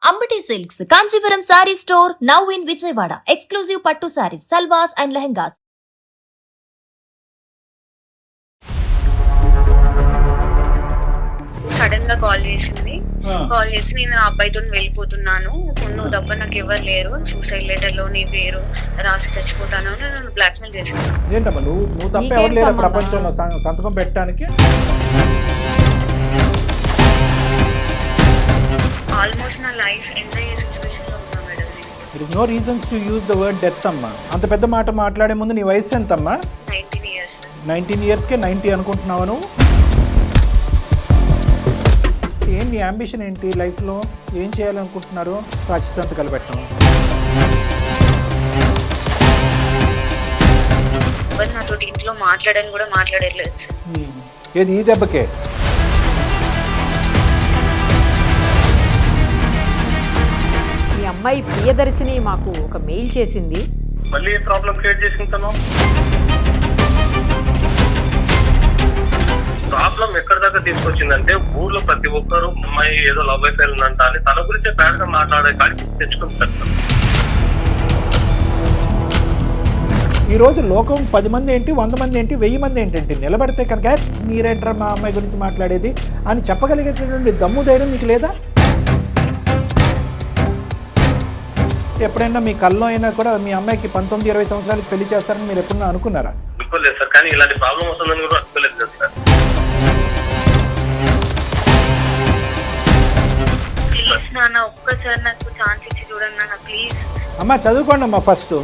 Ambati Silks, Kanchivaram Saree Store, now in Vijayawada. Exclusive Pattu Sarees, Salwas and Lehengas. Sudden గా call చేసి నేను ఆ అబ్బాయితో వెళ్ళిపోతున్నాను, నువ్వు తప్ప నాకు ఎవరు లేరు, సూసైడ్ లెటర్ లో నీ పేరు రాసి చచ్చిపోతాను అని నన్ను బ్లాక్ మెయిల్ చేశాను. ఏంటమ్మా నువ్వు తప్ప ఎవరు లేరు ప్రపంచంలో సంతకం పెట్టడానికి? ఆల్మోస్ట్ నా లైఫ్ ఎండ్ అయ్యే సిచ్యువేషన్ లో ఉన్నా madam. There is no reason to use the word death అమ్మా. అంత పెద్ద మాట మాట్లాడే ముందు నీ వయసు ఎంతమ్మా? 19 years. 19 yearsకే 90 అనుకుంటున్నావా నువ్వు? ఏం నీ అంబిషన్ ఏంటి లైఫ్లో? ఏం చేయాలనుకుంటున్నారు? సాక్షి సంతకాలు పెట్టడం. ఎవరు నాతో ఇంట్లో మాట్లాడని కూడా మాట్లాడలేదు సార్. ఏది ఈ దెబ్బకే? ఈ అమ్మాయి ప్రియదర్శిని మాకు ఒక మెయిల్ చేసింది. మళ్ళీ ప్రాబ్లం క్రియేట్ చేసుకుంటాను. ప్రాబ్లం ఎక్కడి దాకా తీసుకొచ్చిందంటే ఊర్లో ప్రతి ఒక్కరు అమ్మాయి ఏదో లవ్ అయిపోయి ఉందంట అని తన గురించే బ్యాడ్ గా మాట్లాడే కాడికి తెచ్చుకుని పెడతాం. ఈ రోజు లోకం 10 మంది ఏంటి, 100 మంది ఏంటి, 1000 మంది ఏంటంటే నిలబడితే కనుక మీరేంటారా మా అమ్మాయి గురించి మాట్లాడేది అని చెప్పగలిగేటటువంటి దమ్ము ధైర్యం మీకు లేదా? ఎప్పుడైనా మీ కల్లో అయినా కూడా మీ అమ్మాయికి 19-20 సంవత్సరాలకి పెళ్లి చేస్తారని మీరు ఎప్పుడన్నా అనుకున్నారా? అనుకోలేదు సార్, కానీ ఇలాంటి ప్రాబ్లం వస్తుందని కూడా అనుకోలేదు కదా సార్. ప్లీజ్ నాన్న, ఒక్కసారి నాకు ఛాన్స్ ఇచ్చి చూడండి నాన్న, ప్లీజ్. అమ్మ చదువుకోండి అమ్మా ఫస్ట్.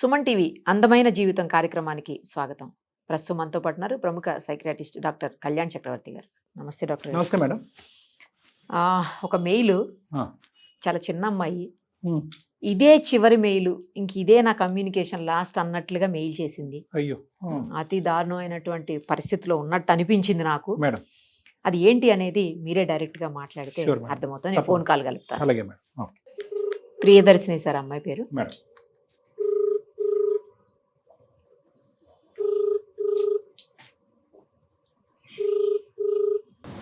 సుమన్ టీవీ అందమైన జీవితం కార్యక్రమానికి స్వాగతం. ప్రస్తుతం మనతో పాటున్నారు ప్రముఖ సైకియాట్రిస్ట్ డాక్టర్ కళ్యాణ్ చక్రవర్తి గారు. నమస్తే డాక్టర్. నమస్తే మేడం. ఒక మెయిల్, చాలా చిన్న అమ్మాయి, ఇదే చివరి మెయిల్, ఇంక ఇదే నా కమ్యూనికేషన్ లాస్ట్ అన్నట్లుగా మెయిల్ చేసింది. అయ్యో, అతి దారుణమైనటువంటి పరిస్థితిలో ఉన్నట్టు అనిపించింది నాకు. మేడం అది ఏంటి అనేది మీరే డైరెక్ట్ గా మాట్లాడితే అర్థమవుతుంది. నేను ఫోన్ కాల్ కలుపుతాను. అలాగే మేడం. ప్రియదర్శిని సార్ అమ్మాయి పేరు. Madam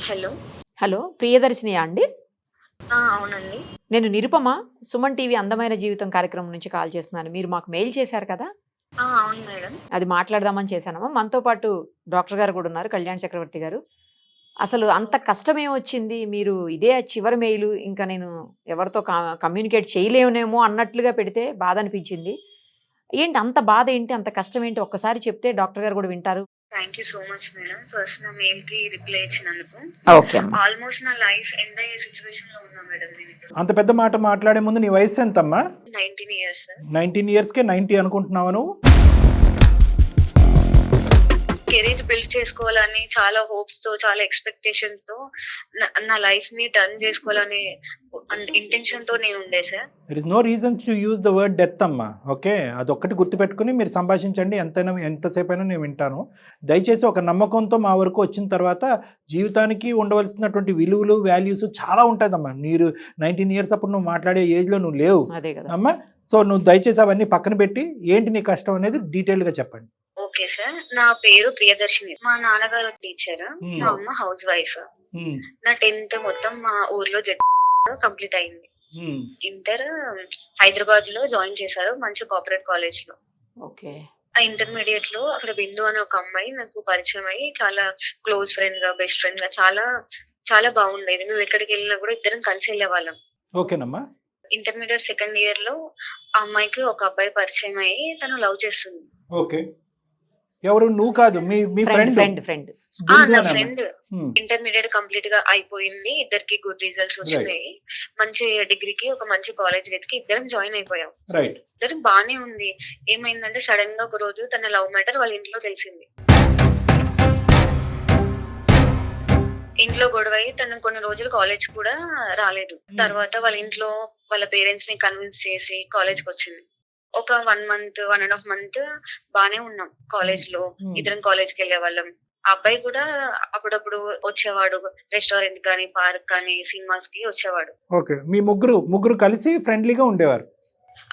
hello. హలో, ప్రియదర్శిని అండి? అవునండి. నేను నిరుపమ, సుమన్ టీవీ అందమైన జీవితం కార్యక్రమం నుంచి కాల్ చేస్తున్నాను. మీరు మాకు మెయిల్ చేశారు కదా? అవును మేడం. అది మాట్లాడదామని చేశానమ్మా. మనతో పాటు డాక్టర్ గారు కూడా ఉన్నారు, కళ్యాణ్ చక్రవర్తి గారు. అసలు అంత కష్టం ఏమొచ్చింది? మీరు ఇదే చివరి మెయిల్, ఇంకా నేను ఎవరితో కమ్యూనికేట్ చేయలేనేమో అన్నట్లుగా పెడితే బాధ అనిపించింది. ఏంటి అంత బాధ ఏంటి, అంత కష్టం ఏంటి? ఒక్కసారి చెప్తే డాక్టర్ గారు కూడా వింటారు. Thank you so much madam, first నా మెయిల్ కి రిప్లై ఇచ్చినందుకు. ఓకే. ఆల్మోస్ట్ నా లైఫ్ ఎండ్ అయ్యే సిచ్యువేషన్ లో ఉన్నా మేడం నేను. అంత పెద్ద మాట మాట్లాడే ముందు నీ వయసు ఎంతమ్మా? 19 years. 19 yearsకే 90 అనుకుంటున్నావా నువ్వు? కెరీర్ బిల్డ్ చేసుకోవాలని చాలా హోప్స్ తో, చాలా ఎక్స్పెక్టేషన్స్ తో నా లైఫ్ ని టర్న్ చేసుకోవాలని ఇంటెన్షన్ తో నేను ఉండే sir. There is no reason to use the word death అమ్మా. ఓకే, అదొక్కటి గుర్తుపెట్టుకుని మీరు సంభాషించండి. ఎంతసేపు అయినా నేను వింటాను. దయచేసి ఒక నమ్మకంతో మా వరకు వచ్చిన తర్వాత జీవితానికి ఉండవలసినటువంటి విలువలు, వాల్యూస్ చాలా ఉంటాయమ్మా. మీరు 19 years అప్పుడు నువ్వు మాట్లాడే ఏజ్లో నువ్వు లేవు అమ్మా. సో నువ్వు దయచేసి అవన్నీ పక్కన పెట్టి ఏంటి నీ కష్టం అనేది డీటెయిల్గా చెప్పండి. ఓకే సార్, నా పేరు ప్రియదర్శిని. మా నాన్నగారు టీచర్, మా అమ్మ హౌస్ వైఫ్. నా 10th మొత్తం మా ఊర్లో కంప్లీట్ అయింది. ఇంటర్ హైదరాబాద్ లో జాయిన్ చేశారు, మంచి కార్పొరేట్ కాలేజ్ లో. ఆ ఇంటర్మీడియట్ లో అక్కడ బిందు అనే ఒక అమ్మాయి నాకు పరిచయం అయ్యి చాలా క్లోజ్ ఫ్రెండ్ గా, బెస్ట్ ఫ్రెండ్ గా చాలా చాలా బాగుండేది. మేము ఎక్కడికి వెళ్ళినా కూడా ఇద్దరం కలిసి వెళ్ళే వాళ్ళం. ఓకేనమ్మా. ఇంటర్మీడియట్ 2nd year లో ఆ అమ్మాయికి ఒక అబ్బాయి పరిచయం అయ్యి తను లవ్ చేస్తుంది. ఓకే, ఎవరు? నువ్వు కాదు, మీ ఫ్రెండ్? నా ఫ్రెండ్. ఇంటర్మీడియట్ కంప్లీట్ గా అయిపోయింది, ఇద్దరికి గుడ్ రిజల్ట్స్ వచ్చినాయి, మంచి డిగ్రీకి ఒక మంచి కాలేజ్ వెతికి ఇద్దరం జాయిన్ అయిపోయాం. ఇద్దరం బానే ఉంది. ఏమైందంటే సడన్ గా ఒక రోజు తన లవ్ మ్యాటర్ వాళ్ళ ఇంట్లో తెలిసింది. ఇంట్లో గొడవ అయ్యి తను కొన్ని రోజులు కాలేజ్ కూడా రాలేదు. తర్వాత వాళ్ళ ఇంట్లో వాళ్ళ పేరెంట్స్ ని కన్విన్స్ చేసి కాలేజ్ కి వచ్చింది. ఒక 1 month, 1.5 month బానే ఉన్నాం కాలేజ్ లో. ఇద్దరం కాలేజ్ కి వెళ్ళే వాళ్ళం. ఆ అబ్బాయి కూడా అప్పుడప్పుడు వచ్చేవాడు, రెస్టారెంట్ కానీ పార్క్ కానీ సినిమాస్ కి వచ్చేవాడు. ఓకే, మీ ముగ్గురు కలిసి ఫ్రెండ్లీగా ఉండేవారు.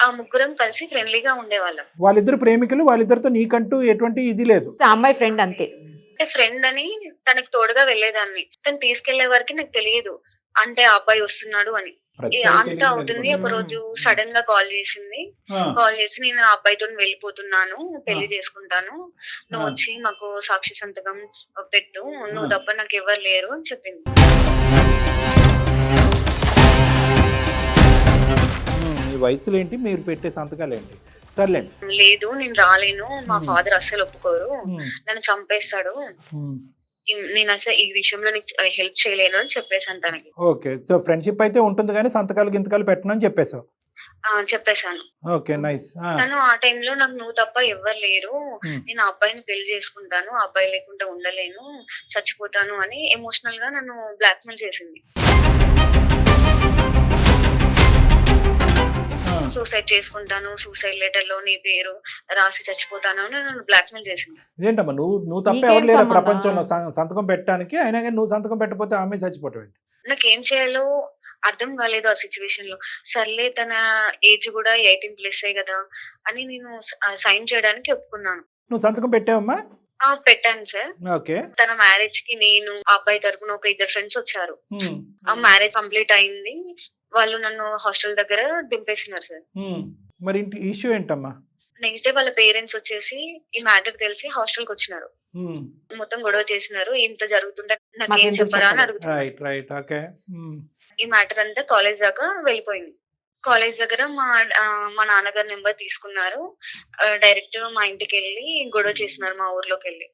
ఆ ముగ్గురం కలిసి ఫ్రెండ్లీగా ఉండేవాళ్ళం. వాళ్ళిద్దరు ప్రేమికులు, వాళ్ళిద్దరితో నీకంటూ ఎటువంటి ఇది లేదు. ఆ అమ్మాయి ఫ్రెండ్ అంతే. అంటే ఫ్రెండ్ అని తనకి తోడుగా వెళ్ళేదాన్ని. తను తీసుకెళ్లే వరకు నాకు తెలియదు అంటే ఆ అబ్బాయి వస్తున్నాడు అని. అంత అవుతుంది. ఒక రోజు సడన్ గా కాల్ చేసింది. కాల్ చేసి నేను ఆ అబ్బాయితో వెళ్ళిపోతున్నాను, పెళ్లి చేసుకుంటాను, నువ్వు వచ్చి మాకు సాక్షి సంతకం పెట్టు, నువ్వు తప్ప నాకు ఎవరు లేరు అని చెప్పింది. ఈ వయసులో ఏంటి మీరు పెట్టే సంతకాలు ఏంటి? సర్లేండి. లేదు నేను రాలేను, మా ఫాదర్ అస్సలు ఒప్పుకోరు, నన్ను చంపేస్తాడు, నేను అసలు ఈ విషయంలో నీకు హెల్ప్ చేయలేను అని చెప్పేసాను తనకి. ఓకే, సో ఫ్రెండ్షిప్ అయితే ఉంటుంది కానీ సంతకాలు గింతకాలు పెట్టను అని చెప్పేసావు. చెప్పేశాను. Okay, nice. తను ఆ టైంలో నాకు నువ్వు తప్ప ఎవ్వరు లేరు, నేను ఆ అబ్బాయిని పెళ్లి చేసుకుంటాను, ఆ అబ్బాయి లేకుండా ఉండలేను, చచ్చిపోతాను అని ఎమోషనల్ గా నన్ను బ్లాక్మెయిల్ చేసింది. సూసైడ్ చేసుకుంటాను, సూసైడ్ లెటర్ లో నీ పేరు రాసి చచ్చిపోతాను అని నన్ను బ్లాక్మెయిల్ చేసింది. ఏంటమ్మా నువ్వు తప్ప ఎవరు లేరు ప్రపంచంలో సంతకం పెట్టడానికి, అయినా కానీ నువ్వు సంతకం పెట్టకపోతే ఆమె చచ్చిపోవటం. నాకేం చేయాలో అర్థం కాలేదు ఆ సిచ్యువేషన్ లో. సర్లే తన ఏజ్ కూడా 18+ కదా అని నేను సైన్ చేయడానికి ఒప్పుకున్నాను. నువ్వు సంతకం పెట్టావమ్మా? పెట్టాను సార్. ఓకే. తన మ్యారేజ్ కి నేను ఆ అబ్బాయి తరపున ఒక 2 ఫ్రెండ్స్ వచ్చారు. ఆ మ్యారేజ్ కంప్లీట్ అయింది, వాళ్ళు నన్ను హాస్టల్ దగ్గర దింపేసినారు సార్. మరి ఇష్యూ ఏంటమ్మా? నెక్స్ట్ డే వాళ్ళ పేరెంట్స్ వచ్చేసి ఈ మ్యాటర్ తెలిసి హాస్టల్ కి వచ్చినారు. మొత్తం గొడవ చేసినారు, ఇంత జరుగుతుంటే నాకేం చెప్పరా అని అడుగుతున్నారు. ఈ మ్యాటర్ అంతా కాలేజ్ దాకా వెళ్ళిపోయింది. కాలేజ్ దగ్గర మా నాన్నగారి నెంబర్ తీసుకున్నారు, డైరెక్ట్ మా ఇంటికి వెళ్ళి గొడవ చేసినారు, మా ఊర్లోకి వెళ్ళి.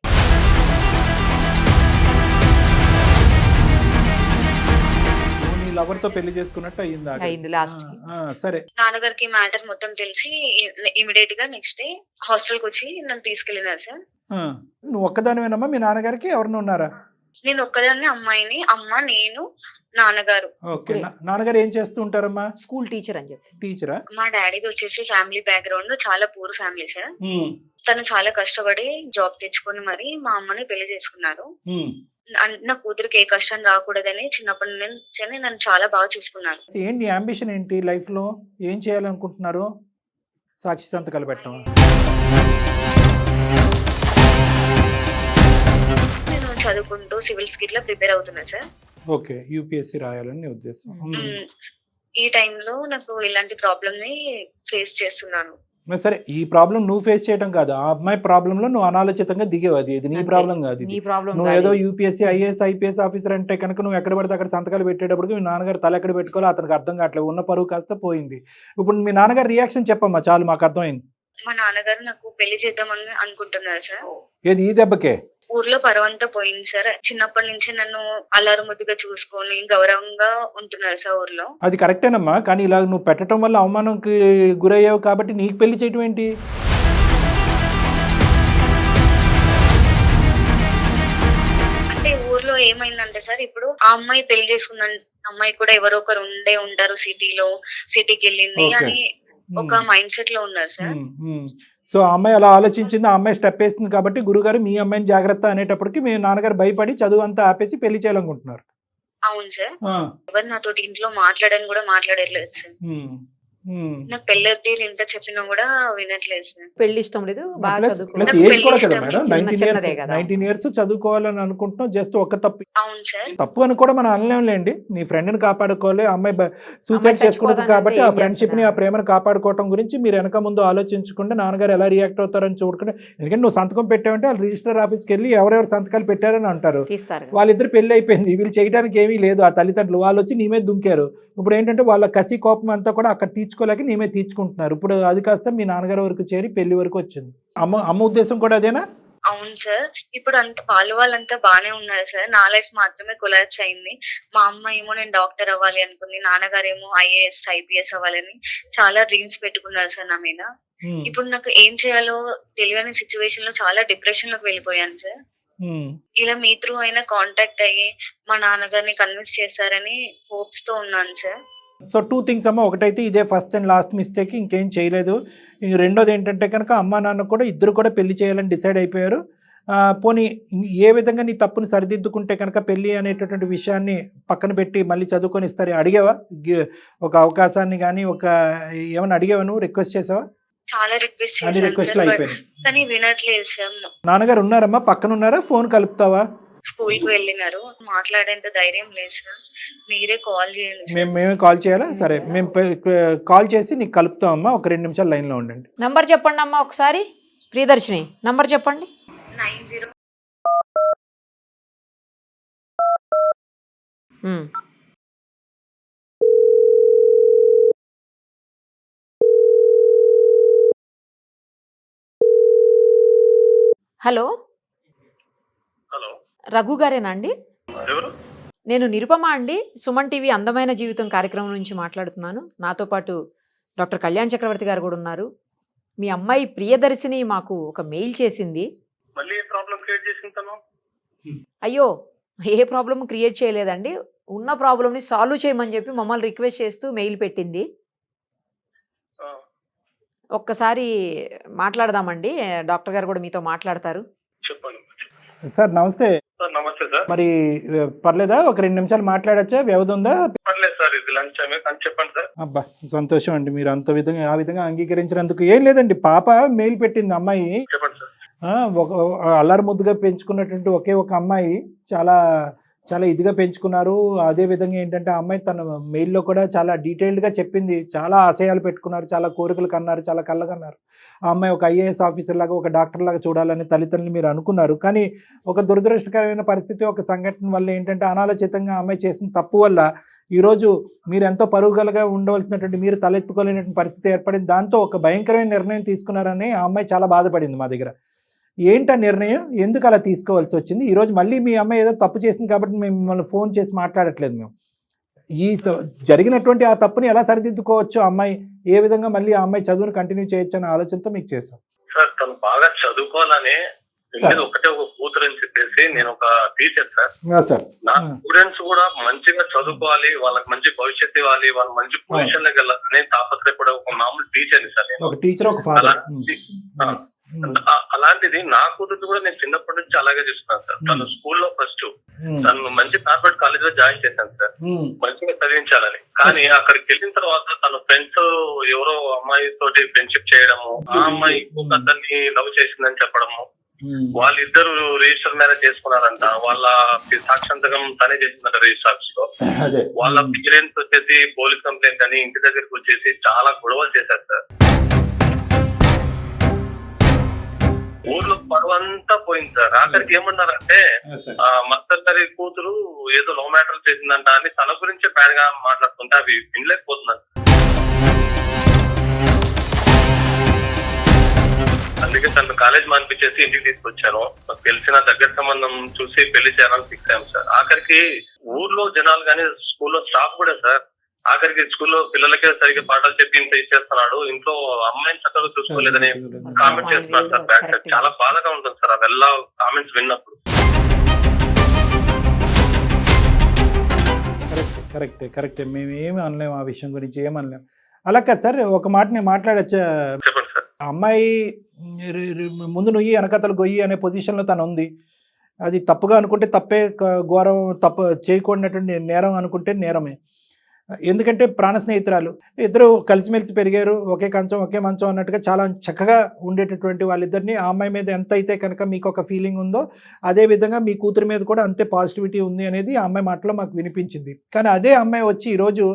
లవర్ తో పెళ్లి చేసుకున్నట్టు అయింది లాస్ట్. సరే, నాన్నగారికి మ్యాటర్ మొత్తం తెలిసి ఇమిడియట్ గా నెక్స్ట్ డే హాస్టల్ కి వచ్చి నన్ను తీసుకెళ్లినారు సార్. నువ్వు ఒక్కదానివేనమ్మా? మీ నాన్నగారికి ఎవరిని ఉన్నారా? నేను ఒక్కదాన్ని, అమ్మాయిని, అమ్మ, నేను, నాన్నగారు. ఓకే, నాన్నగారు ఏం చేస్తూ ఉంటారమ్మా? స్కూల్ టీచర్ అని చెప్పి. టీచరా? మా డాడీది వచ్చేసి ఫ్యామిలీ బ్యాక్గ్రౌండ్ చాలా పూర్ ఫ్యామిలీ సార్. తను చాలా కష్టపడి జాబ్ తెచ్చుకొని మరి మా అమ్మని పెళ్లి చేసుకున్నారు. నా కూతురికి ఏ కష్టం రాకూడదని చిన్నప్పటి నుంచి నన్ను చాలా బాగా చూసుకున్నారు. ఏంటి అంబిషన్ ఏంటి లైఫ్ లో? ఏం చేయాలనుకుంటున్నారు? సాక్షి సంతకాలు పెట్టడం? నేను చదువుకుంటూ సివిల్స్ కి ఇట్లా ప్రిపేర్ అవుతున్నా సార్. ఓకే, యూపీఎస్సీ రాయాలని ఉద్దేశం. ఈ టైంలో నాకు ఇలాంటి ప్రాబ్లమ్ ని ఫేస్ చేస్తున్నాను. సరే, ఈ ప్రాబ్లం నువ్వు ఫేస్ చేయడం కాదు, ఆ అమ్మాయి ప్రాబ్లం లో నువ్వు అనాలోచితంగా దిగేవు. అది నీ ప్రాబ్లం కాదు. నువ్వు ఏదో యూపీఎస్సీ ఐఏఎస్ ఐపీఎస్ ఆఫీసర్ అంటే కనుక నువ్వు ఎక్కడ పడితే అక్కడ సంతకాలు పెట్టేటప్పుడు మీ నాన్నగారు తల ఎక్కడ పెట్టుకోవాలో అతనికి అర్థం కావట్లేదు, ఉన్న పరువు కాస్త పోయింది. ఇప్పుడు మీ నాన్నగారు రియాక్షన్ చెప్పమ్మా, చాలు మాకు అర్థమైంది. మా నాన్నగారు నాకు పెళ్లి చేద్దామని అనుకుంటున్నారు సార్. ఏది ఈ దెబ్బకే? ఊర్లో పరువంతా పోయింది సార్. చిన్నప్పటి నుంచి నన్ను అల్లారు ముద్దుగా చూసుకొని గౌరవంగా ఉంటున్నారు సార్ ఊర్లో. అది కరెక్టేనమ్మా, కానీ ఇలా నువ్వు పెట్టడం వల్ల అవమానంకి గురయ్యావు కాబట్టి నీకు పెళ్లి చేయటం ఏంటి? అంటే ఊర్లో ఏమైందంటే సార్, ఇప్పుడు ఆ అమ్మాయి పెళ్లి చేసుకున్న అమ్మాయి కూడా ఎవరో ఒకరు ఉంటారు సిటీకి వెళ్ళింది అని ఒక మైండ్ సెట్ లో ఉన్నారు సార్. సో ఆ అమ్మాయి అలా ఆలోచించింది, ఆ అమ్మాయి స్టెప్ వేసింది కాబట్టి గురుగారు మీ అమ్మాయిని జాగ్రత్త అనేటప్పటికి మీ నాన్నగారు భయపడి చదువు అంతా ఆపేసి పెళ్లి చేయాలనుకుంటున్నారు. అవును సార్. ఎవరు నాతో ఇంట్లో మాట్లాడని కూడా మాట్లాడట్లేదు సార్. నాకు పెళ్ళొద్ది ఎంత చెప్పినా కూడా వినట్లేదు సార్. పెళ్లి ఇష్టం లేదు, బాగా ప్లస్ ఏజ్ కూడా కదా మేడం, 19 years చదువుకోవాలని అనుకుంటున్నాం. జస్ట్ ఒక తప్పు. అవును సార్. తప్పు అని కూడా మనం అనలేండి. నీ ఫ్రెండ్ ని కాపాడుకోవాలి, అమ్మాయి సూసైడ్ చేసుకుంటుంది కాబట్టి ఆ ఫ్రెండ్షిప్ ని ఆ ప్రేమను కాపాడుకోవటం గురించి మీరు వెనక ముందు ఆలోచించుకుంటే నాన్నగారు ఎలా రియాక్ట్ అవుతారని చూడకుండా. ఎందుకంటే నువ్వు సంతకం పెట్టావంటే వాళ్ళు రిజిస్టర్ ఆఫీస్కి వెళ్ళి ఎవరెవరు సంతకాలు పెట్టారని అంటారు. వాళ్ళిద్దరు పెళ్లి అయిపోయింది, వీళ్ళు చేయడానికి ఏమీ లేదు. ఆ తల్లిదండ్రులు వాళ్ళు వచ్చి నీ మీద దుంకారు. ఇప్పుడు ఏంటంటే వాళ్ళ కసి కోపం అంతా కూడా అక్కడ తీర్చుకోలేక నీ మీద తీర్చుకుంటున్నారు. ఇప్పుడు అది కాస్త మీ నాన్నగారి వరకు చేరి పెళ్లి వరకు వచ్చింది. అమ్మ ఉద్దేశం కూడా అదేనా? అవును సార్. ఇప్పుడు వాళ్ళంతా బానే ఉన్నారు సార్, నా లైఫ్ మాత్రమే కొలాప్స్ అయింది. మా అమ్మ ఏమో నేను డాక్టర్ అవ్వాలి అనుకుంది, నాన్నగారేమో ఐఏఎస్ ఐపీఎస్ అవ్వాలని చాలా డ్రీమ్స్ పెట్టుకున్నారు సార్ నా మీద. ఇప్పుడు నాకు ఏం చేయాలో తెలియని సిచ్యువేషన్ లో చాలా డిప్రెషన్ లోకి వెళ్ళిపోయాను సార్. ఇలా మీ త్రూ అయినా కాంటాక్ట్ అయ్యి మా నాన్నగారిని కన్విన్స్ చేస్తారని హోప్స్ తో ఉన్నాను సార్. సో 2 things అమ్మ. ఒకటైతే ఇదే ఫస్ట్ అండ్ లాస్ట్ మిస్టేక్, ఇంకేం చేయలేదు. రెండోది ఏంటంటే కనుక అమ్మా నాన్న కూడా ఇద్దరు కూడా పెళ్లి చేయాలని డిసైడ్ అయిపోయారు. పోనీ ఏ విధంగా నీ తప్పుని సరిదిద్దుకుంటే కనుక పెళ్ళి అనేటటువంటి విషయాన్ని పక్కన పెట్టి మళ్ళీ చదువుకొని ఇస్తారు అడిగావా? ఒక అవకాశాన్ని కానీ ఒక ఏమైనా అడిగావా, నువ్వు రిక్వెస్ట్ చేసావా? చాలా రిక్వెస్ట్ అన్ని చేశాను రిక్వెస్ట్లు సార్, అయిపోయినాయి. కానీ వినట్లేదు సార్. నాన్నగారు ఉన్నారమ్మా, పక్కన ఉన్నారా? ఫోన్ కలుపుతావా? స్కూల్ కి వెళ్ళినారు, మాట్లాడేంత ధైర్యం లేదు సార్. మీరే కాల్ చేయండి సార్. మేమే కాల్ చేయాలా? సరే, మేము కాల్ చేసి నీకు కలుపుతామమ్మా. ఒక 2 నిమిషాలు లైన్లో ఉండండి. నంబర్ చెప్పండి అమ్మా ఒకసారి. ప్రియదర్శిని నంబర్ చెప్పండి. 90. హలో, హలో, రఘు గారేనా అండి? ఎవరు? నేను నిరుపమ అండి, సుమన్ టీవీ అందమైన జీవితం కార్యక్రమం నుంచి మాట్లాడుతున్నాను. నాతో పాటు డాక్టర్ కళ్యాణ్ చక్రవర్తి గారు కూడా ఉన్నారు. మీ అమ్మాయి ప్రియదర్శిని మాకు ఒక మెయిల్ చేసింది. మళ్ళీ ఏ ప్రాబ్లం క్రియేట్ చేసింది తను? అయ్యో, ఏ ప్రాబ్లం క్రియేట్ చేయలేదండి, ఉన్న ప్రాబ్లమ్ని సాల్వ్ చేయమని చెప్పి మమ్మల్ని రిక్వెస్ట్ చేస్తూ మెయిల్ పెట్టింది. ఆ, ఒక్కసారి మాట్లాడదామండి, డాక్టర్ గారు కూడా మీతో మాట్లాడతారు. చెప్పండి సార్ నమస్తే. సార్. నమస్తే సార్. మరి పర్లేదా? ఒక 2 నిమిషాలు మాట్లాడచ్చా? వ్యవధి ఉందా? పర్లేదు సార్, ఇది లంచ్ టైమే, కానీ చెప్పండి సార్. అబ్బా, సంతోషం అండి మీరు ఆ విధంగా అంగీకరించినందుకు. ఏం లేదండి, పాప మెయిల్ పెట్టింది. అమ్మాయి చెప్పండి సార్. ఒక అల్లరి ముద్దుగా పెంచుకున్నటువంటి ఒకే ఒక అమ్మాయి, చాలా చాలా ఇదిగా పెంచుకున్నారు. అదే విధంగా ఏంటంటే ఆ అమ్మాయి తన మెయిల్లో కూడా చాలా డీటెయిల్డ్గా చెప్పింది. చాలా ఆశయాలు పెట్టుకున్నారు, చాలా కోరికలు కన్నారు, చాలా కళ్ళకన్నారు. ఆ అమ్మాయి ఒక ఐఏఎస్ ఆఫీసర్ లాగా, ఒక డాక్టర్ లాగా చూడాలని తల్లిదండ్రులు మీరు అనుకున్నారు. కానీ ఒక దురదృష్టకరమైన పరిస్థితి, ఒక సంఘటన వల్ల ఏంటంటే అనాలోచితంగా ఆ అమ్మాయి చేసిన తప్పు వల్ల ఈరోజు మీరు ఎంతో పరుగులుగా ఉండవలసినటువంటి మీరు తలెత్తుకోలేనటువంటి పరిస్థితి ఏర్పడింది. దాంతో ఒక భయంకరమైన నిర్ణయం తీసుకున్నారని ఆ అమ్మాయి చాలా బాధపడింది మా దగ్గర. ఏంటా నిర్ణయం? ఎందుకు అలా తీసుకోవాల్సి వచ్చింది? ఈరోజు మళ్ళీ మీ అమ్మాయి ఏదో తప్పు చేసింది కాబట్టి మేము మిమ్మల్ని ఫోన్ చేసి మాట్లాడట్లేదు. మేము జరిగినటువంటి ఆ తప్పుని ఎలా సరిదిద్దుకోవచ్చు, అమ్మాయి ఏ విధంగా మళ్ళీ ఆ అమ్మాయి చదువును కంటిన్యూ చేయొచ్చు అనే ఆలోచనతో మీకు చేశాం. సార్, తను బాగా చదువుకోవాలని ఒకటే ఒక కూతురు అని చెప్పేసి నేను ఒక టీచర్ సార్. సార్ నా స్టూడెంట్స్ కూడా మంచిగా చదువుకోవాలి, వాళ్ళకి మంచి భవిష్యత్తు ఇవ్వాలి, వాళ్ళ మంచి పొజిషన్ లోకి వెళ్ళాలని తాపత్రయపడే ఒక మామూలు టీచర్ సార్. నేను ఒక టీచర్, ఒక ఫాదర్. అలాంటిది నా కూతురు కూడా నేను చిన్నప్పటి నుంచి అలాగే చూస్తున్నాను సార్. తను స్కూల్లో ఫస్ట్, తను మంచి కార్పొరేట్ కాలేజ్ లో జాయిన్ చేశాను సార్, మంచిగా చదివించాలని. కానీ అక్కడికి వెళ్ళిన తర్వాత తన ఫ్రెండ్స్ ఎవరో అమ్మాయి తోటి ఫ్రెండ్షిప్ చేయడము, ఆ అమ్మాయి ఇంకొక అతన్ని లవ్ చేసిందని చెప్పడము, వాళ్ళిద్దరు రిజిస్టర్ మ్యారేజ్ చేసుకున్నారంట. వాళ్ళ సాక్షాంతకం తనే చేసిందంట రిజిస్టర్ ఆఫీస్ లో. వాళ్ళ పేరెంట్స్ వచ్చేసి పోలీస్ కంప్లైంట్ అని ఇంటి దగ్గరికి వచ్చేసి చాలా గొడవలు చేశారు సార్. ఊర్లో పరువంతా పోయింది సార్. ఆఖరికి ఏమన్నారంటే మస్తర్ గారి కూతురు ఏదో లవ్ మ్యాటర్ చేసిందంట అని తన గురించే బ్యాడ్ గా మాట్లాడుతుంటే అవి వినలేకపోతున్నాను. అందుకే తను కాలేజ్ మానిపించేసి ఇంటికి తీసుకొచ్చాను. నాకు తెలిసిన దగ్గర సంబంధం చూసి పెళ్లి చేయాలని ఫిక్స్ అయ్యాం సార్. ఆఖరికి ఊర్లో జనాలు కానీ స్కూల్లో స్టాఫ్ కూడా సార్, ఆఖరికి స్కూల్లో పిల్లలకే సరిగ్గా పాఠాలు చెప్పి ఇంత ఇచ్చేస్తున్నాడు, ఇంట్లో అమ్మాయిని చక్కగా చూసుకోలేదని కామెంట్ చేస్తున్నారు సార్. బ్యాక్ సైడ్ చాలా బాధగా ఉంటుంది సార్ అವೆಲ್ಲ కామెంట్స్ విన్నప్పుడు. కరెక్టే. మేము ఏమి అనలేము, ఆ విషయం గురించి ఏమనలేము. అలా కాదు సార్, ఒక మాట నేను మాట్లాడచ్చా? చెప్పండి సార్. అమ్మాయి ముందు నుయ్యి వెనకతలు గొయ్యి అనే పొజిషన్లో తను ఉంది. అది తప్పుగా అనుకుంటే తప్పే, ఘోరం తప్పు చేయకూడనటువంటి నేరం అనుకుంటే నేరమే. ఎందుకంటే ప్రాణ స్నేహితురాలు, ఇద్దరు కలిసిమెలిసి పెరిగారు, ఒకే కంచం ఒకే మంచం అన్నట్టుగా చాలా చక్కగా ఉండేటటువంటి వాళ్ళిద్దరిని ఆ అమ్మాయి మీద ఎంత అయితే కనుక మీకు ఒక ఫీలింగ్ ఉందో అదే విధంగా మీ కూతురు మీద కూడా అంతే పాజిటివిటీ ఉంది అనేది ఆ అమ్మాయి మాటలో మాకు వినిపించింది. కానీ అదే అమ్మాయి వచ్చి ఈరోజు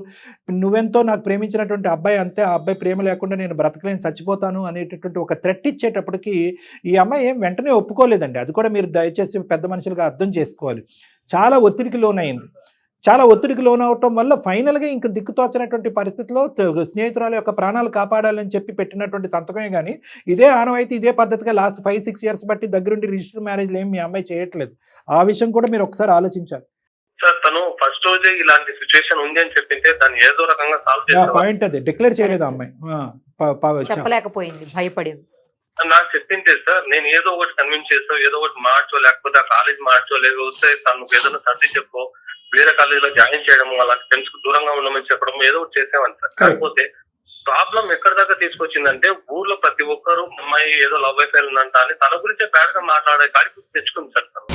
నువ్వెంతో నాకు ప్రేమించినటువంటి అబ్బాయి అంతే, ఆ అబ్బాయి ప్రేమ లేకుండా నేను బ్రతకలేని చచ్చిపోతాను అనేటటువంటి ఒక థ్రెట్ ఇచ్చేటప్పటికి ఈ అమ్మాయి ఏం వెంటనే ఒప్పుకోలేదండి. అది కూడా మీరు దయచేసి పెద్ద మనుషులుగా అర్థం చేసుకోవాలి. చాలా ఒత్తిడికి లోనైంది. చాలా ఒత్తిడికి లోనవటం వల్ల ఫైనల్గా ఇంక దిక్కుతోచనటువంటి పరిస్థితిలో స్నేహితురాల యొక్క ప్రాణాలు కాపాడాలని చెప్పి పెట్టినటువంటి సంతకమే కానీ ఇదే ఆనవాయితీ ఇదే పద్ధతిగా లాస్ట్ 5-6 years బట్టి దగ్గరుండి రిజిస్టర్ మ్యారేజ్లు ఏమి మీ అమ్మాయి చేయట్లేదు. ఆ విషయం కూడా మీరు ఒకసారి ఆలోచించాలి సార్. తను ఫస్ట్ రోజే ఇలాంటి సిచ్యువేషన్ ఉంది అని చెప్పింటే దాన్ని ఏదో రకంగా సాల్వ్ చేయాలి. పాయింట్ అదే డిక్లేర్ చేయలేదు అమ్మాయి, చెప్పలేకపోయింది, భయపడింది. నాకు చెప్పింటే సార్ నేను ఏదో ఒకటి కన్విన్స్ చేస్తా, ఏదో ఒకటి మార్చో, లేకపోతే ఆ కాలేజ్ మార్చో, లేకపోతే తనకు ఏదైనా సర్ది చెప్పో, వేరే కాలేజీలో జాయిన్ చేయడము, అలాంటి ఫ్రెండ్స్ కు దూరంగా ఉండమని చెప్పడం, ఏదో ఒకటి చేసేవాడిని సార్. కాకపోతే ప్రాబ్లం ఎక్కడి దాకా తీసుకొచ్చిందంటే ఊర్లో ప్రతి ఒక్కరు అమ్మాయి ఏదో లవ్ అఫైర్ ఉందంట అని తన గురించే బ్యాడ్ గా మాట్లాడే కాడికి తెచ్చుకుంది సార్ తను.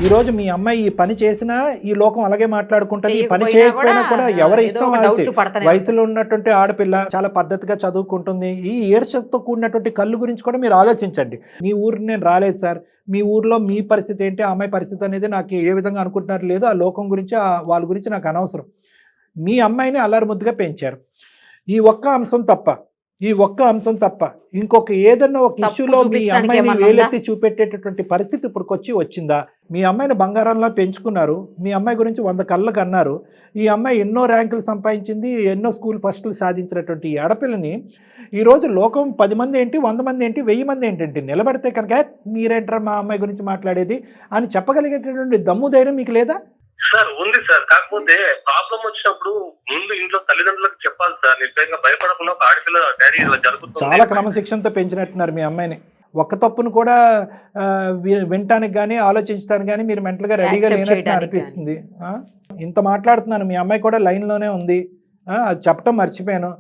ఈ రోజు మీ అమ్మాయి ఈ పని చేసినా ఈ లోకం అలాగే మాట్లాడుకుంటుంది, ఈ పని చేయకపోయినా చేయకపోయినా కూడా కూడా ఎవరి ఏదో ఇష్టం ఒక వాళ్ళది. డౌట్ పడతానే వయసులో ఉన్నటువంటి ఆడపిల్ల చాలా పద్ధతిగా చదువుకుంటుంది. ఈ ఈర్ష్యతో కూడినటువంటి కళ్ళు గురించి కూడా మీరు ఆలోచించండి. మీ ఊరికి నేను రాలేదు సార్, మీ ఊర్లో మీ పరిస్థితి ఏంటి, ఆ అమ్మాయి పరిస్థితి అనేది నాకు ఏ విధంగా అనుకుంటున్నారు లేదు, ఆ లోకం గురించి వాళ్ళ గురించి నాకు అనవసరం. మీ అమ్మాయిని అల్లరి ముద్దుగా పెంచారు. ఈ ఒక్క అంశం తప్ప ఇంకొక ఏదన్నా ఒక తప్పు ఇష్యూలో మీ చూపించడానికి అమ్మాయిని ఏమన్నా వేలెత్తి చూపెట్టేటటువంటి పరిస్థితి ఇప్పుడు వచ్చిందా? మీ అమ్మాయిని బంగారంలా పెంచుకున్నారు, మీ అమ్మాయి గురించి 100 కళ్ళకు అన్నారు. ఈ అమ్మాయి ఎన్నో ర్యాంకులు సంపాదించింది, ఎన్నో స్కూల్ ఫస్టులు సాధించినటువంటి ఈ ఆడపిల్లని ఈరోజు లోకం 10 మంది ఏంటి, 100 మంది ఏంటి, 1000 మంది ఏంటంటే నిలబడితే కనుక మీరేంటారా మా అమ్మాయి గురించి మాట్లాడేది అని చెప్పగలిగేటటువంటి దమ్ము ధైర్యం మీకు లేదా? సార్ ఉంది సార్, కాకపోతే ప్రాబ్లం వచ్చినప్పుడు ముందు ఇంట్లో తల్లిదండ్రులకు చెప్పాలి సార్. నిజంగా భయపడకుండా ఒక ఆడపిల్ల డాడీ ఇలా జరుగుతుంది. చాలా క్రమశిక్షణతో పెంచినట్టున్నారు మీ అమ్మాయిని. ఒక్క తప్పును కూడా వినటానికి కానీ ఆలోచించడానికి కానీ మీరు మెంటల్గా రెడీగా Accept లేనట్టు చేయడానికి అనిపిస్తుంది. ఇంత మాట్లాడుతున్నాను, మీ అమ్మాయి కూడా లైన్లోనే ఉంది. అది చెప్పడం మర్చిపోయాను.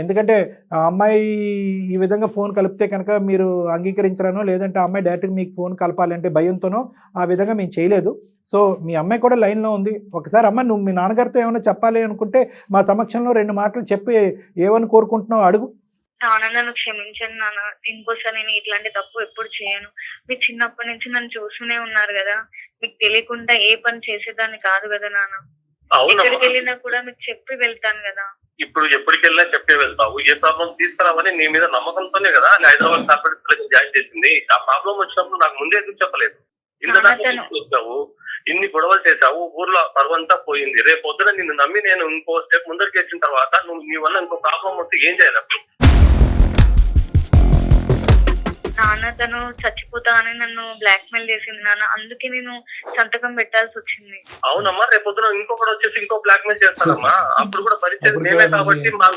ఎందుకంటే ఆ అమ్మాయి ఈ విధంగా ఫోన్ కలిపితే కనుక మీరు అంగీకరించరానో, లేదంటే ఆ అమ్మాయి డైరెక్ట్గా మీకు ఫోన్ కలపాలంటే భయంతోనో ఆ విధంగా మేము చేయలేదు. సో మీ అమ్మాయి కూడా లైన్లో ఉంది. ఒకసారి అమ్మ నువ్వు మీ నాన్నగారితో ఏమైనా చెప్పాలి అనుకుంటే మా సమక్షంలో 2 మాటలు చెప్పి ఏమని కోరుకుంటున్నావు అడుగు. నాన్న నన్ను క్షమించండి నాన్న, ఇంకోసారి నేను ఇట్లాంటి తప్పు ఎప్పుడు చేయను. మీరు చిన్నప్పటి నుంచి నన్ను చూస్తూనే ఉన్నారు కదా, మీకు తెలియకుండా ఏ పని చేసేదాన్ని కాదు కదా నాన్న. ఎక్కడికి వెళ్ళినా కూడా మీకు చెప్పి వెళ్తాను కదా. ఇప్పుడు ఎప్పటికి వెళ్ళినా చెప్పే వెళ్తావు, ఏ ప్రాబ్లం తీసుకురావని నీ మీద నమ్మకంతోనే కదా హైదరాబాద్ కార్పొరేట్ జాయిన్ చేసింది. ఆ ప్రాబ్లం వచ్చినప్పుడు నాకు ముందే ఎందుకు చెప్పలేదు? ఇంత వచ్చావు, ఇన్ని గొడవలు చేశావు, ఊర్లో పరువంతా పోయింది. రేపు పొద్దున నిన్ను నమ్మి నేను ఇంకో స్టెప్ ముందరికి వచ్చిన తర్వాత నువ్వు నీ వల్ల ఇంకో ప్రాబ్లం వస్తే ఏం చేయాలి? నాన్న తను చచ్చిపోతా అని నన్ను బ్లాక్ మెయిల్ చేసింది నాన్న, అందుకే నేను సంతకం పెట్టాల్సి వచ్చింది. అవునమ్మా, రేపు పొద్దున ఇంకొకటి వచ్చేసి ఇంకో బ్లాక్ మెయిల్ చేస్తానమ్మా. అప్పుడు కూడా పరిస్థితి నేనే కాబట్టి మా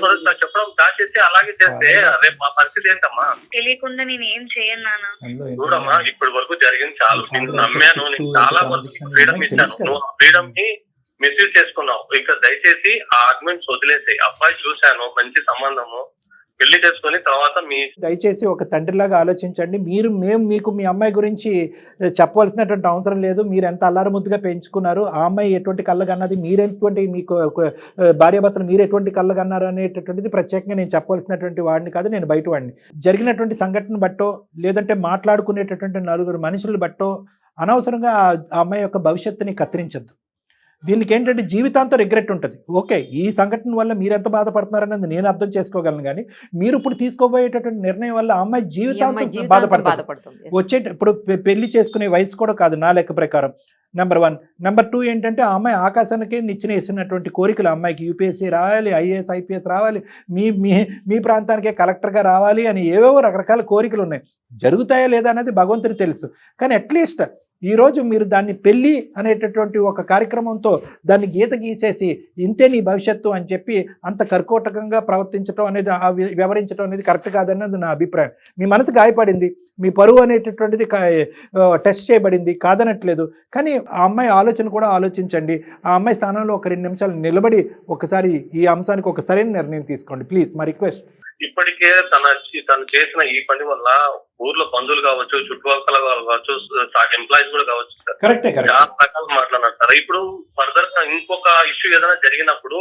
చెప్పడం దాచేసి అలాగే చేస్తే రేపు మా పరిస్థితి ఏంటమ్మా? తెలియకుండా నేను ఏం చేయను నాన్న. చూడమ్మా, ఇప్పటి వరకు జరిగింది చాలు. నేను నమ్మాను, నేను చాలా వరకు ఫ్రీడమ్ ఇచ్చాను. నువ్వు ఆ ఫ్రీడమ్ ని మిస్యూజ్ చేసుకున్నావు. ఇక దయచేసి ఆ ఆర్గ్యుమెంట్స్ వదిలేసాయి. అబ్బాయి చూశాను, మంచి సంబంధము, పెళ్లి చేసుకుని తర్వాత దయచేసి ఒక తండ్రిలాగా ఆలోచించండి. మేము మీకు మీ అమ్మాయి గురించి చెప్పవలసినటువంటి అవసరం లేదు. మీరు ఎంత అల్లారు ముద్దుగా పెంచుకున్నారు, ఆ అమ్మాయి ఎటువంటి కళ్ళకు అన్నది, మీరెటువంటి మీకు భార్యాభర్తలు మీరు ఎటువంటి కళ్ళకు అన్నారు అనేటటువంటిది ప్రత్యేకంగా నేను చెప్పవలసినటువంటి వాడిని కాదు, నేను బయట వాడిని. జరిగినటువంటి సంఘటన బట్టో లేదంటే మాట్లాడుకునేటటువంటి 4 మనుషులు బట్టో అనవసరంగా ఆ అమ్మాయి యొక్క భవిష్యత్తుని కత్తిరించద్దు. దీనికి ఏంటంటే జీవితాంతం రిగ్రెట్ ఉంటుంది. ఓకే, ఈ సంఘటన వల్ల మీరు ఎంత బాధపడుతున్నారనేది నేను అర్థం చేసుకోగలను, కానీ మీరు ఇప్పుడు తీసుకోబోయేటటువంటి నిర్ణయం వల్ల ఆ అమ్మాయి జీవితాంతం బాధపడుతుంది. ఇప్పుడు పెళ్లి చేసుకునే వయసు కూడా కాదు నా లెక్క ప్రకారం. నెంబర్ 1. నెంబర్ 2 ఏంటంటే ఆ అమ్మాయి ఆకాశానికి నిచ్చెన వేసినటువంటి కోరికలు. అమ్మాయికి యూపీఎస్సీ రావాలి, ఐఏఎస్ ఐపీఎస్ రావాలి, మీ ప్రాంతానికే కలెక్టర్గా రావాలి అని ఏవేవో రకరకాల కోరికలు ఉన్నాయి. జరుగుతాయా లేదా అనేది భగవంతుడికి తెలుసు. కానీ అట్లీస్ట్ ఈరోజు మీరు దాన్ని పెళ్ళి అనేటటువంటి ఒక కార్యక్రమంతో దాన్ని గీత గీసేసి ఇంతే నీ భవిష్యత్తు అని చెప్పి అంత కర్కోటకంగా ప్రవర్తించడం అనేది, వ్యవహరించడం అనేది కరెక్ట్ కాదన్నది నా అభిప్రాయం. మీ మనసు గాయపడింది, మీ పరువు అనేటటువంటిది టెస్ట్ చేయబడింది, కాదనట్లేదు. కానీ ఆ అమ్మాయి ఆలోచన కూడా ఆలోచించండి. ఆ అమ్మాయి స్థానంలో ఒక 2 నిమిషాలు నిలబడి ఒకసారి ఈ అంశానికి ఒక సరైన నిర్ణయం తీసుకోండి ప్లీజ్, మా రిక్వెస్ట్. ఇప్పటికే తను చేసిన ఈ పని వల్ల ఊర్లో బంధువులు కావచ్చు, చుట్టుపక్కల కావచ్చు, ఎంప్లాయీస్ కూడా కావచ్చు, చాలా రకాలు మాట్లాడినారు సార్. ఇప్పుడు ఫర్దర్ గా ఇంకొక ఇష్యూ ఏదైనా జరిగినప్పుడు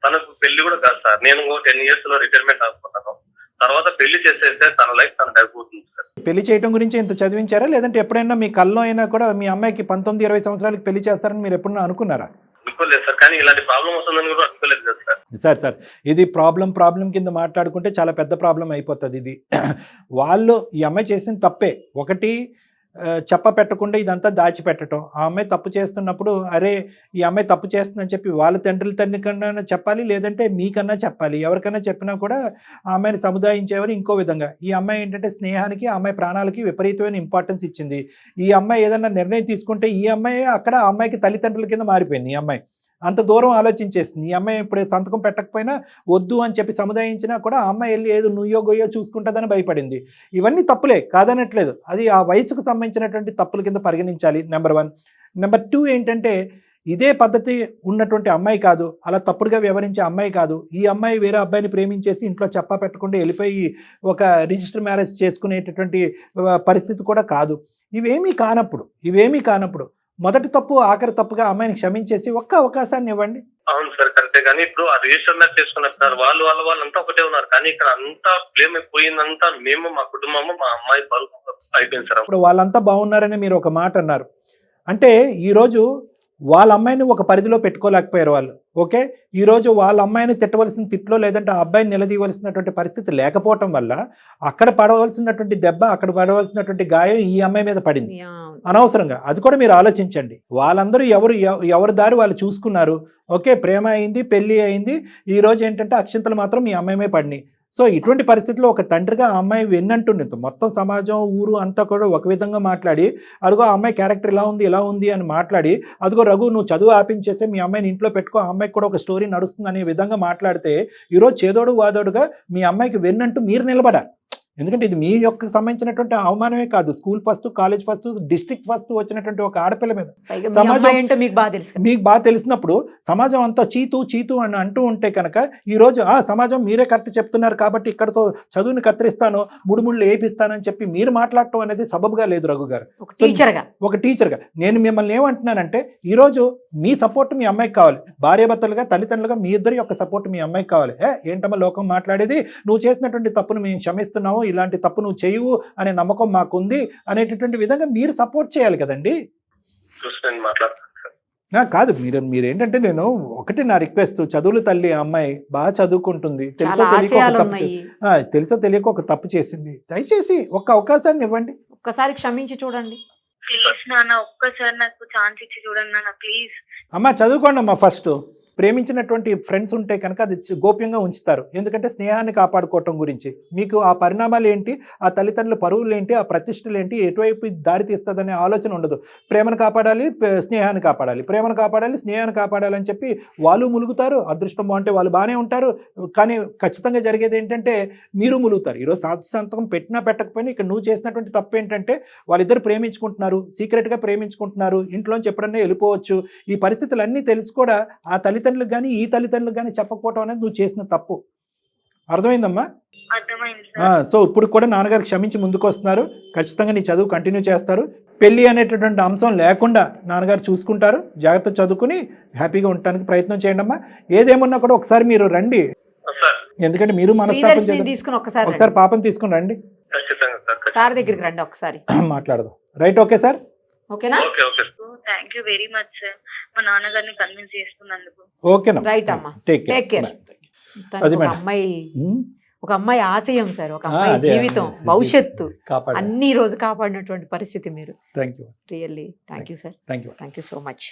తనకు పెళ్లి కూడా కాదు సార్. నేను 10 years లో రిటైర్మెంట్ అనుకుంటాను. తర్వాత పెళ్లి చేసేస్తే తన లైఫ్ తనకు అయిపోతుంది సార్. పెళ్లి చేయడం గురించి ఇంత చదివించారా, లేదంటే ఎప్పుడైనా మీ కల్లో అయినా కూడా మీ అమ్మాయికి 19-20 సంవత్సరాలకి పెళ్లి చేస్తారని మీరు ఎప్పుడన్నా అనుకున్నారా? అనుకోలేదు సార్, కానీ ఇలాంటి ప్రాబ్లం వస్తుందని కూడా అనుకోలేదు కదా సార్. సార్ ఇది ప్రాబ్లం కింద మాట్లాడుకుంటే చాలా పెద్ద ప్రాబ్లం అయిపోతుంది. ఇది వాళ్ళు ఈ అమ్మాయి చేసిన తప్పే. ఒకటి చెప్ప పెట్టకుండా ఇదంతా దాచిపెట్టడం. ఆ అమ్మాయి తప్పు చేస్తున్నప్పుడు అరే ఈ అమ్మాయి తప్పు చేస్తుందని చెప్పి వాళ్ళ తండ్రి కన్నా చెప్పాలి, లేదంటే మీకన్నా చెప్పాలి. ఎవరికైనా చెప్పినా కూడా ఆ అమ్మాయిని సముదాయించేవారు ఇంకో విధంగా. ఈ అమ్మాయి ఏంటంటే స్నేహానికి, ఆ అమ్మాయి ప్రాణాలకి విపరీతమైన ఇంపార్టెన్స్ ఇచ్చింది. ఈ అమ్మాయి ఏదైనా నిర్ణయం తీసుకుంటే ఈ అమ్మాయి అక్కడ ఆ అమ్మాయికి తల్లిదండ్రుల కింద మారిపోయింది. ఈ అమ్మాయి అంత దూరం ఆలోచించేసింది. ఈ అమ్మాయి ఇప్పుడు సంతకం పెట్టకపోయినా వద్దు అని చెప్పి సముదాయించినా కూడా ఆ అమ్మాయి వెళ్ళి ఏదో నుయ్యో గొయ్యో చూసుకుంటుందని భయపడింది. ఇవన్నీ తప్పులే, కాదనట్లేదు. అది ఆ వయసుకు సంబంధించినటువంటి తప్పుల కింద పరిగణించాలి. నెంబర్ 1. నెంబర్ 2 ఏంటంటే ఇదే పద్ధతి ఉన్నటువంటి అమ్మాయి కాదు, అలా తప్పుడుగా వ్యవహరించే అమ్మాయి కాదు. ఈ అమ్మాయి వేరే అబ్బాయిని ప్రేమించేసి ఇంట్లో చెప్పా పెట్టకుండా వెళ్ళిపోయి ఒక రిజిస్టర్ మ్యారేజ్ చేసుకునేటటువంటి పరిస్థితి కూడా కాదు. ఇవేమీ కానప్పుడు మొదటి తప్పు ఆఖరి తప్పుగా అమ్మాయిని క్షమించేసి ఒక్క అవకాశాన్ని ఇవ్వండి. అవును సార్, కరెక్టే. కానీ ఇప్పుడు ఆ రిజిస్టర్ మ్యారేజ్ చేసుకున్నారు సార్, వాళ్ళంతా ఒకటే ఉన్నారు. కానీ ఇక్కడ అంతా బ్లేమ్ అయిపోయిందంతా మేము, మా కుటుంబము, మా అమ్మాయి పరువు అయిపోయింది సార్. ఇప్పుడు వాళ్ళంతా బాగున్నారని మీరు ఒక మాట అన్నారు. అంటే ఈరోజు వాళ్ళ అమ్మాయిని ఒక పరిధిలో పెట్టుకోలేకపోయారు వాళ్ళు. ఓకే, ఈరోజు వాళ్ళ అమ్మాయిని తిట్టవలసిన తిట్లో లేదంటే ఆ అబ్బాయిని నిలదీయవలసినటువంటి పరిస్థితి లేకపోవటం వల్ల అక్కడ పడవలసినటువంటి దెబ్బ, అక్కడ పడవలసినటువంటి గాయం ఈ అమ్మాయి మీద పడింది అనవసరంగా. అది కూడా మీరు ఆలోచించండి. వాళ్ళందరూ ఎవరి దారి వాళ్ళు చూసుకున్నారు. ఓకే, ప్రేమ అయింది, పెళ్లి అయింది. ఈ రోజు ఏంటంటే అక్షింతలు మాత్రం మీ అమ్మాయి పడినాయి. సో ఇటువంటి పరిస్థితుల్లో ఒక తండ్రిగా ఆ అమ్మాయి విన్నట్టుండి మొత్తం సమాజం ఊరు అంతా కూడా ఒక విధంగా మాట్లాడి, అదిగో ఆ అమ్మాయి క్యారెక్టర్ ఇలా ఉంది అని మాట్లాడి, అదిగో రఘు నువ్వు చదువు ఆపించేసి మీ అమ్మాయిని ఇంట్లో పెట్టుకో, ఆ అమ్మాయికి కూడా ఒక స్టోరీ నడుస్తుంది అనే విధంగా మాట్లాడితే ఈరోజు చేదోడు వాదోడుగా మీ అమ్మాయికి విన్నట్టు మీరు నిలబడాలి. ఎందుకంటే ఇది మీ యొక్క సంబంధించినటువంటి అవమానమే కాదు, school first, college first, district first వచ్చినటువంటి ఒక ఆడపిల్ల మీద సమాజం మీకు బాగా తెలిసినప్పుడు సమాజం అంతా చీతు అని అంటూ ఉంటే కనుక ఈ రోజు సమాజం మీరే కరెక్ట్ చెప్తున్నారు కాబట్టి ఇక్కడతో చదువుని కత్తిరిస్తాను, ముడుముళ్ళు వేపిస్తానని చెప్పి మీరు మాట్లాడటం అనేది సబబుగా లేదు రఘు గారు. ఒక టీచర్గా నేను మిమ్మల్ని ఏమంటున్నానంటే ఈరోజు మీ సపోర్ట్ మీ అమ్మాయికి కావాలి. భార్యాభర్తలుగా, తల్లిదండ్రులుగా మీ ఇద్దరి యొక్క సపోర్ట్ మీ అమ్మాయికి కావాలి. ఏంటమ్మా లోకం మాట్లాడేది, నువ్వు చేసినటువంటి తప్పును మేము క్షమిస్తున్నావు, ఇలాంటి తప్పు నువ్వు చేయవు అనే నమ్మకం మాకుంది అనేటటువంటి విధంగా మీరు సపోర్ట్ చేయాలి కదండి. కాదు మీరేంటంటే నేను ఒకటి నా రిక్వెస్ట్, చదువులు తల్లి అమ్మాయి బాగా చదువుకుంటుంది, తెలుసో తెలియక ఒక తప్పు చేసింది. దయచేసి ఒక్క అవకాశాన్ని ఇవ్వండి, ఒక్కసారి క్షమించి చూడండి. ప్లీజ్ నాన్న, ఒక్కసారి నాకు ఛాన్స్ ఇచ్చి చూడండి నాన్న, ప్లీజ్. అమ్మా చదువుకోండి అమ్మా. ఫస్ట్ ప్రేమించినటువంటి ఫ్రెండ్స్ ఉంటే కనుక అది గోప్యంగా ఉంచుతారు. ఎందుకంటే స్నేహాన్ని కాపాడుకోవటం గురించి. మీకు ఆ పరిణామాలు ఏంటి, ఆ తల్లిదండ్రుల పరువులు ఏంటి, ఆ ప్రతిష్టలు ఏంటి, ఎటువైపు దారి తీస్తుందనే ఆలోచన ఉండదు. ప్రేమను కాపాడాలి, స్నేహాన్ని కాపాడాలి, ప్రేమను కాపాడాలి, స్నేహాన్ని కాపాడాలి అని చెప్పి వాళ్ళు ములుగుతారు. అదృష్టం బాగుంటే వాళ్ళు బాగానే ఉంటారు. కానీ ఖచ్చితంగా జరిగేది ఏంటంటే మీరు ములుగుతారు. ఈరోజు సంతకం పెట్టినా పెట్టకపోయినా ఇక్కడ నువ్వు చేసినటువంటి తప్పు ఏంటంటే వాళ్ళిద్దరు ప్రేమించుకుంటున్నారు, సీక్రెట్గా ప్రేమించుకుంటున్నారు, ఇంట్లోంచి ఎప్పుడన్నా వెళ్ళిపోవచ్చు. ఈ పరిస్థితులన్నీ తెలుసు కూడా ఆ తల్లిదండ్రులకు కానీ ఈ తల్లిదండ్రులకు కానీ చెప్పకపోవడం అనేది నువ్వు చేసిన తప్పు. అర్థమైందమ్మా? సో ఇప్పుడు కూడా నాన్నగారు క్షమించి ముందుకు వస్తున్నారు. ఖచ్చితంగా నీ చదువు కంటిన్యూ చేస్తారు. పెళ్లి అనేటటువంటి అంశం లేకుండా నాన్నగారు చూసుకుంటారు. జాగ్రత్త చదువుకుని హ్యాపీగా ఉండటానికి ప్రయత్నం చేయండి అమ్మా. ఏదేమన్నా కూడా ఒకసారి మీరు రండి, ఎందుకంటే మీరు మనస్తాపం తీసుకుని ఒకసారి పాపం తీసుకుని రండి, సార్ దగ్గరికి రండి, ఒకసారి మాట్లాడదాం. రైట్? ఓకే సార్, ఓకేనా? Thank you very much sir, మా నాన్నగారిని కన్విన్స్ చేస్తున్నందుకు. ఓకేనా? రైట్ అమ్మా, టేక్ కేర్. ఒక అమ్మాయి ఆశయం సార్, ఒక అమ్మాయి జీవితం, భవిష్యత్తు అన్ని రోజు కాపాడినటువంటి పరిస్థితి మీరు. Thank you, really thank you sir, thank you so much.